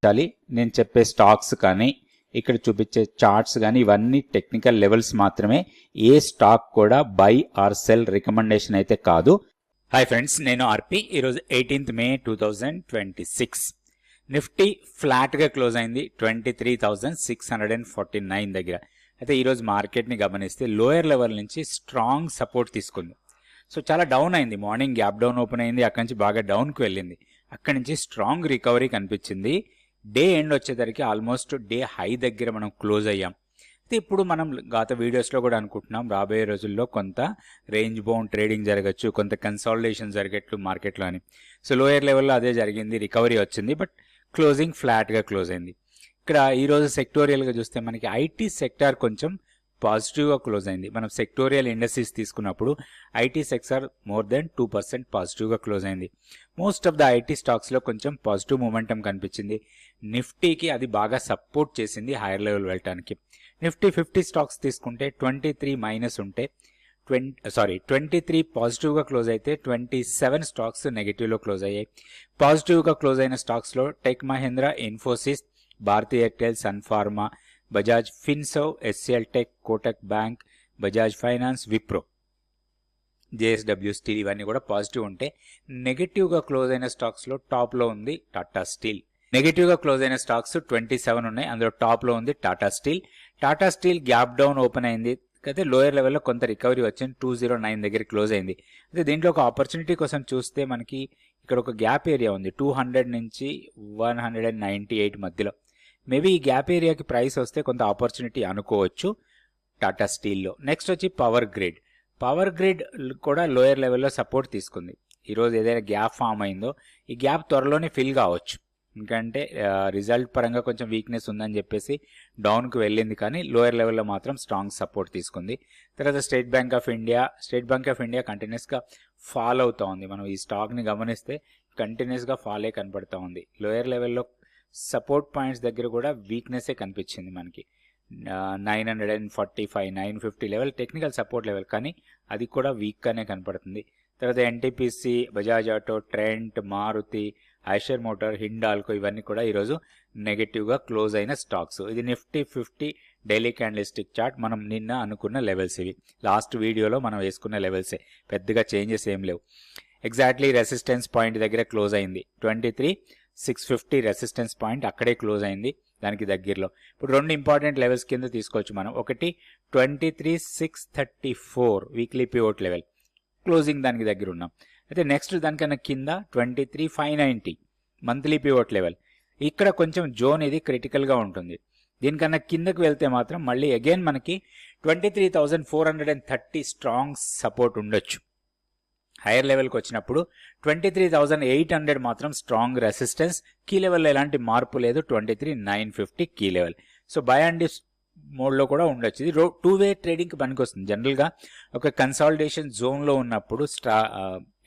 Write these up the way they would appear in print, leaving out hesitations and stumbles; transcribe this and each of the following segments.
నేను చెప్పే స్టాక్స్ కానీ ఇక్కడ చూపించే చార్ట్స్ కానీ ఇవన్నీ టెక్నికల్ లెవెల్స్ మాత్రమే. ఏ స్టాక్ కూడా బై ఆర్ సెల్ రికమెండేషన్ అయితే కాదు. హాయ్ ఫ్రెండ్స్, నేను ఆర్పి. ఈరోజు 18th May 2026. నిఫ్టీ ఫ్లాట్గా క్లోజ్ అయింది 23,649 దగ్గర. అయితే ఈరోజు మార్కెట్ని గమనిస్తే లోయర్ లెవెల్ నుంచి స్ట్రాంగ్ సపోర్ట్ తీసుకుంది. సో చాలా డౌన్ అయింది. మార్నింగ్ గ్యాప్ డౌన్ ఓపెన్ అయింది, అక్కడి నుంచి బాగా డౌన్కి వెళ్ళింది. అక్కడి నుంచి స్ట్రాంగ్ రికవరీ కనిపించింది. డే ఎండ్ వచ్చేసరికి ఆల్మోస్ట్ డే హై దగ్గర మనం క్లోజ్ అయ్యాం. అయితే ఇప్పుడు మనం గత వీడియోస్లో కూడా అనుకుంటున్నాం రాబోయే రోజుల్లో కొంత రేంజ్ బౌండ్ ట్రేడింగ్ జరగచ్చు, కొంత కన్సాలిడేషన్ జరగట్లు మార్కెట్లో అని. సో లోయర్ లెవెల్లో అదే జరిగింది, రికవరీ వచ్చింది, బట్ క్లోజింగ్ ఫ్లాట్గా క్లోజ్ అయింది. ఇక్కడ ఈరోజు సెక్టోరియల్గా చూస్తే మనకి ఐటీ సెక్టార్ కొంచెం పాజిటివ్గా క్లోజ్ అయింది. మనం సెక్టోరియల్ ఇండస్ట్రీస్ తీసుకున్నప్పుడు ఐటీ సెక్టార్ మోర్ దెన్ 2% పాజిటివ్గా క్లోజ్ అయింది. మోస్ట్ ఆఫ్ ద ఐటీ స్టాక్స్లో కొంచెం పాజిటివ్ మూమెంటం కనిపించింది. నిఫ్టీకి అది బాగా సపోర్ట్ చేసింది హైయర్ లెవెల్ వెళ్ళటానికి. నిఫ్టీ 50 స్టాక్స్ తీసుకుంటే 23 మైనస్ ఉంటే 23 పాజిటివ్గా క్లోజ్ అయితే 27 స్టాక్స్ నెగిటివ్లో క్లోజ్ అయ్యాయి. పాజిటివ్గా క్లోజ్ అయిన స్టాక్స్లో Tech Mahindra, Infosys, Bharti Airtel, Sun Pharma, Bajaj Finserv, HCL Tech, Kotak Bank, Bajaj Finance, Wipro, JSW Steel ఇవన్నీ కూడా పాజిటివ్ ఉంటే నెగిటివ్గా క్లోజ్ అయిన స్టాక్స్లో టాప్లో ఉంది టాటా స్టీల్. నెగిటివ్గా క్లోజ్ అయిన స్టాక్స్ 27 ఉన్నాయి, అందులో టాప్లో ఉంది Tata steel. Tata steel gap down open అయింది, అయితే లోయర్ లెవెల్లో కొంత రికవరీ వచ్చింది, 209 దగ్గర క్లోజ్ అయింది. అయితే దీంట్లో ఒక ఆపర్చునిటీ కోసం చూస్తే మనకి ఇక్కడ ఒక గ్యాప్ ఏరియా ఉంది 200 నుంచి 198 మధ్యలో. మేబీ ఈ గ్యాప్ ఏరియాకి ప్రైస్ వస్తే కొంత ఆపర్చునిటీ అనుకోవచ్చు టాటా స్టీల్లో. నెక్స్ట్ వచ్చి పవర్ గ్రిడ్. పవర్ గ్రిడ్ కూడా లోయర్ లెవెల్లో సపోర్ట్ తీసుకుంది. ఈరోజు ఏదైనా గ్యాప్ ఫామ్ అయిందో ఈ గ్యాప్ త్వరలోనే ఫిల్ కావచ్చు, ఎందుకంటే రిజల్ట్ పరంగా కొంచెం వీక్నెస్ ఉందని చెప్పేసి డౌన్కి వెళ్ళింది, కానీ లోయర్ లెవెల్లో మాత్రం స్ట్రాంగ్ సపోర్ట్ తీసుకుంది. తర్వాత స్టేట్ బ్యాంక్ ఆఫ్ ఇండియా కంటిన్యూస్గా ఫాల్ అవుతూ ఉంది. మనం ఈ స్టాక్ని గమనిస్తే కంటిన్యూస్గా ఫాలే కనపడుతూ ఉంది. లోయర్ లెవెల్లో సపోర్ట్ పాయింట్స్ దగ్గర కూడా వీక్నెస్సే కనిపించింది మనకి. 945, 950 లెవెల్ టెక్నికల్ సపోర్ట్ లెవెల్, కానీ అది కూడా వీక్గానే కనపడుతుంది. తర్వాత NTPC, Bajaj Auto, Trent, Maruti, Eicher Motor, Hindalco ఇవన్నీ కూడా ఈరోజు నెగటివ్గా క్లోజ్ అయిన స్టాక్స్. ఇది నిఫ్టీ 50 డైలీ క్యాండిల్స్టిక్ చార్ట్. మనం నిన్న అనుకున్న లెవెల్స్ ఇవి, లాస్ట్ వీడియోలో మనం వేసుకున్న లెవెల్సే, పెద్దగా చేంజెస్ ఏం లేవు. ఎగ్జాక్ట్లీ రెసిస్టెన్స్ పాయింట్ దగ్గర క్లోజ్ అయింది 23,650 రెసిస్టెన్స్ పాయింట్, అక్కడే క్లోజ్ అయింది దానికి దగ్గరలో. ఇప్పుడు రెండు ఇంపార్టెంట్ లెవెల్స్ కింద తీసుకోవచ్చు మనం. ఒకటి 23,634 వీక్లీ పివోట్ లెవెల్, క్లోజింగ్ దానికి దగ్గర ఉన్నాం. అయితే నెక్స్ట్ దానికన్నా కింద 23,590 మంత్లీ పివోట్ లెవెల్. ఇక్కడ కొంచెం జోన్ ఇది క్రిటికల్గా ఉంటుంది. దీనికన్నా కిందకు వెళ్తే మాత్రం మళ్ళీ అగైన్ మనకి 23,430 స్ట్రాంగ్ సపోర్ట్ ఉండొచ్చు. హైయర్ లెవెల్కి వచ్చినప్పుడు 23,800 మాత్రం స్ట్రాంగ్ రెసిస్టెన్స్. కీ లెవెల్లో ఎలాంటి మార్పు లేదు, 23,950 key level. So buy and dip మోడ్లో కూడా ఉండొచ్చు. ఇది 2-వే ట్రేడింగ్కి పనికి వస్తుంది. జనరల్గా ఒక కన్సాలిడేషన్ జోన్లో ఉన్నప్పుడు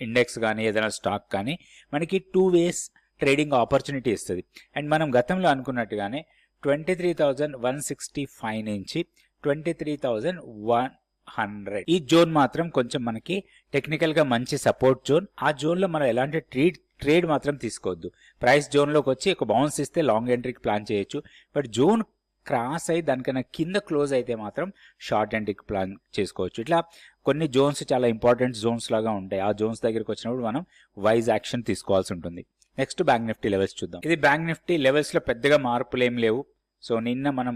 ఇండెక్స్ కానీ ఏదైనా స్టాక్ కానీ మనకి 2 వేస్ ట్రేడింగ్ ఆపర్చునిటీ ఇస్తుంది. అండ్ మనం గతంలో అనుకున్నట్టుగానే 23,165 నుంచి 23,100 ఈ జోన్ మాత్రం కొంచెం మనకి టెక్నికల్గా మంచి సపోర్ట్ జోన్. ఆ జోన్లో మనం ఎలాంటి ట్రేడ్ మాత్రం తీసుకోవద్దు. ప్రైస్ జోన్లోకి వచ్చి ఒక బౌన్స్ ఇస్తే లాంగ్ ఎంట్రీకి ప్లాన్ చేయొచ్చు, బట్ జోన్ క్రాస్ అయి దానికన్నా కింద క్లోజ్ అయితే మాత్రం షార్ట్ ఎంట్రీకి ప్లాన్ చేసుకోవచ్చు. ఇట్లా కొన్ని జోన్స్ చాలా ఇంపార్టెంట్ జోన్స్ లాగా ఉంటాయి. ఆ జోన్స్ దగ్గరికి వచ్చినప్పుడు మనం వైజ్ యాక్షన్ తీసుకోవాల్సి ఉంటుంది. నెక్స్ట్ బ్యాంక్ నిఫ్టీ లెవెల్స్ చూద్దాం. ఇది బ్యాంక్ నిఫ్టీ లెవెల్స్లో పెద్దగా మార్పులు ఏం లేవు. సో నిన్న మనం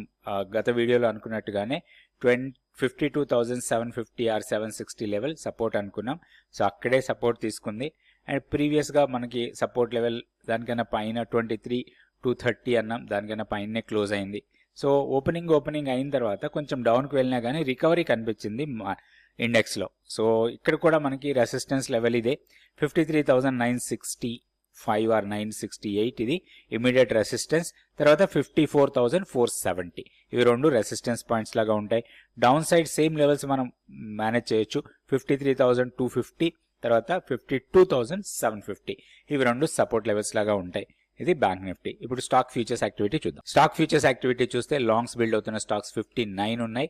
గత వీడియోలో అనుకున్నట్టుగానే 52,750 ఆర్ 760 లెవెల్ సపోర్ట్ అనుకున్నాం. సో అక్కడే సపోర్ట్ తీసుకుంది. అండ్ ప్రీవియస్గా మనకి సపోర్ట్ లెవెల్ దానికన్నా పైన 23,230 అన్నాం, దానికన్నా పైనే క్లోజ్ అయింది. సో ఓపెనింగ్ అయిన తర్వాత కొంచెం డౌన్కి వెళ్ళినా కానీ రికవరీ కనిపించింది ఇండెక్స్లో. సో ఇక్కడ కూడా మనకి రెసిస్టెన్స్ లెవెల్ ఇదే 53,965 ఆర్ 968 ఇది ఇమీడియట్ రెసిస్టెన్స్. తర్వాత 54,470 ఇవి రెండు రెసిస్టెన్స్ పాయింట్స్ లాగా ఉంటాయి. డౌన్ సైడ్ సేమ్ లెవెల్స్ మనం మేనేజ్ చేయొచ్చు. 53,250 తర్వాత 52,750 ఇవి రెండు సపోర్ట్ లెవెల్స్ లాగా ఉంటాయి. ఇది బ్యాంక్ నిఫ్టీ. ఇప్పుడు స్టాక్ ఫ్యూచర్స్ యాక్టివిటీ చూద్దాం. స్టాక్ ఫ్యూచర్స్ యాక్టివిటీ చూస్తే లాంగ్స్ బిల్డ్ అవుతున్న స్టాక్స్ 59 ఉన్నాయి.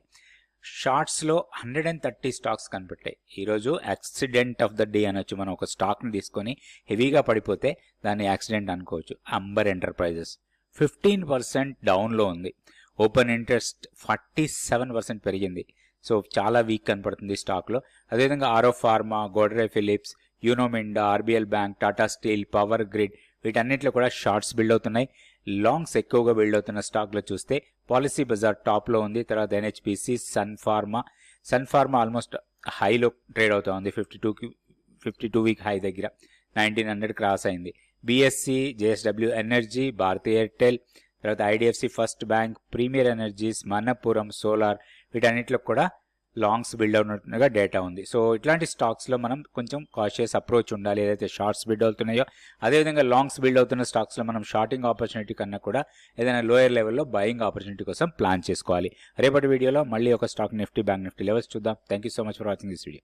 షార్ట్స్లో 130 స్టాక్స్ కనిపెట్టాయి. ఈరోజు యాక్సిడెంట్ ఆఫ్ ద డే అనొచ్చు. మనం ఒక స్టాక్ని తీసుకొని హెవీగా పడిపోతే దాన్ని యాక్సిడెంట్ అనుకోవచ్చు. అంబర్ ఎంటర్ప్రైజెస్ 15% డౌన్లో ఉంది. ఓపెన్ ఇంట్రెస్ట్ 47% పెరిగింది. సో చాలా వీక్ కనపడుతుంది స్టాక్లో. అదేవిధంగా Auro pharma, Godrej Philips, Uno Minda, RBL bank, Tata steel, power grid వీటన్నిటిలో కూడా షార్ట్స్ బిల్డ్ అవుతున్నాయి. లాంగ్స్ ఎక్కువగా బిల్డ్ అవుతున్న స్టాక్లో చూస్తే పాలసీ బజార్ టాప్లో ఉంది. తర్వాత ఎన్హెచ్పిసి, సన్ ఫార్మా ఆల్మోస్ట్ హైలో ట్రేడ్ అవుతా ఉంది. 52 వీక్ హై దగ్గర 1900 క్రాస్ అయింది. BSE, JSW energy, Bharti Airtel, తర్వాత IDFC first bank, premier energies, Manappuram, solar వీటన్నిటిలో కూడా లాంగ్స్ బిల్డ్ అవుతున్నట్టుగా డేటా ఉంది. సో ఇట్లాంటి స్టాక్స్లో మనం కొంచెం కాషియస్ అప్రోచ్ ఉండాలి. ఏదైతే షార్ట్స్ బిల్డ్ అవుతున్నాయో అదేవిధంగా లాంగ్స్ బిల్డ్ అవుతున్న స్టాక్స్లో మనం షార్టింగ్ ఆపర్చునిటీ కన్నా కూడా ఏదైనా లోయర్ లెవెల్లో బయింగ్ ఆపర్చునిటీ కోసం ప్లాన్ చేసుకోవాలి. రేపటి వీడియోలో మళ్ళీ ఒక stock Nifty, bank Nifty levels చూద్దాం. Thank you so much for watching this video.